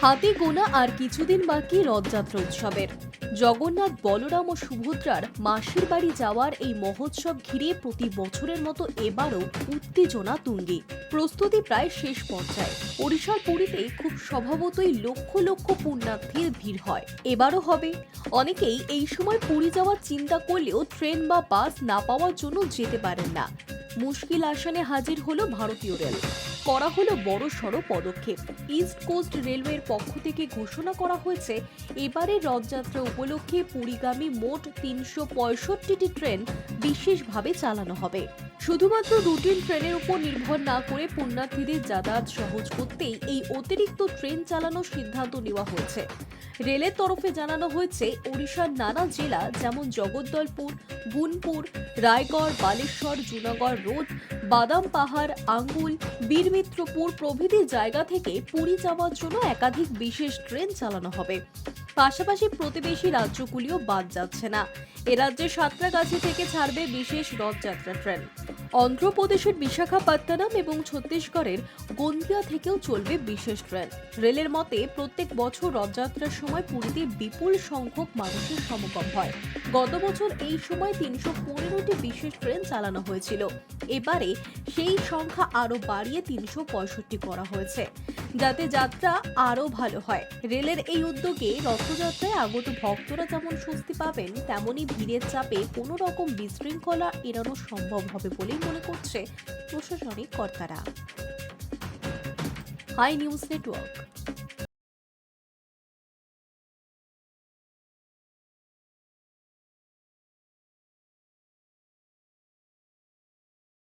হাতে গোনা আর কিছুদিন বাকি রথযাত্রা উৎসবের। জগন্নাথ, বলরাম ও সুভদ্রার মাসির বাড়ি যাওয়ার এই মহোৎসব ঘিরে প্রতি বছরের মতো এবারও উত্তেজনা তুঙ্গে। প্রস্তুতি প্রায় শেষ পর্যায়ে। ওড়িশার পুরীতে খুব স্বভাবতই লক্ষ লক্ষ পুণ্যার্থীর ভিড় হয়, এবারও হবে। অনেকেই এই সময় পুরী যাওয়ার চিন্তা করলেও ট্রেন বা বাস না পাওয়ার জন্য যেতে পারেন না। মুশকিল আসানে হাজির হলো ভারতীয় রেল। করা হলো বড় সড় পদক্ষেপ। ইস্ট কোস্ট রেলওয়ের পক্ষ থেকে ঘোষণা করা হয়েছে, এবারের রথযাত্রা উপলক্ষে পুরীগামী মোট ৩৬৫টি ট্রেন বিশেষভাবে চালানো হবে। শুধুমাত্র রুটিন ট্রেনের উপর নির্ভর না করে পুণ্যার্থীদের যাতায়াত সহজ করতেই এই অতিরিক্ত ট্রেন চালানোর সিদ্ধান্ত নেওয়া হয়েছে। রেলের তরফে জানানো হয়েছে, ওড়িশার নানা জেলা যেমন জগদ্দলপুর, গুনপুর, রায়গড়, বালেশ্বর, জুনাগড় রোড, বাদাম পাহাড়, আঙ্গুল, বীরমিত্রপুর প্রভৃতি জায়গা থেকে পুরী যাওয়ার জন্য একাধিক বিশেষ ট্রেন চালানো হবে। পাশাপাশি প্রতিবেশী রাজ্যগুলিও বাদ যাচ্ছে না। এ রাজ্যে সাঁতরাগাছি থেকে ছাড়বে বিশেষ রথযাত্রা ট্রেন। অন্ধ্রপ্রদেশের বিশাখাপত্তনম এবং ছত্তিশগড়ের গোন্দিয়া থেকেও চলবে বিশেষ ট্রেন। রেলের মতে, প্রত্যেক বছর রথযাত্রার সময় পুরীতে বিপুল সংখ্যক মানুষের সমাগম হয়। গত বছর এই সময় ৩১৫টি বিশেষ ট্রেন চালানো হয়েছিল। এবারে সেই সংখ্যা আরো বাড়িয়ে ৩৬৫ করা হয়েছে, যাতে যাত্রা আরো ভালো হয়। রেলের এই উদ্যোগে রথযাত্রায় আগত ভক্তরা যেমন স্বস্তি পাবেন, তেমনি ভিড়ের চাপে কোনো রকম বিশৃঙ্খলা এড়ানো সম্ভব হবে বলেই মনে করছে প্রশাসনিক কর্তারা। Hi news network.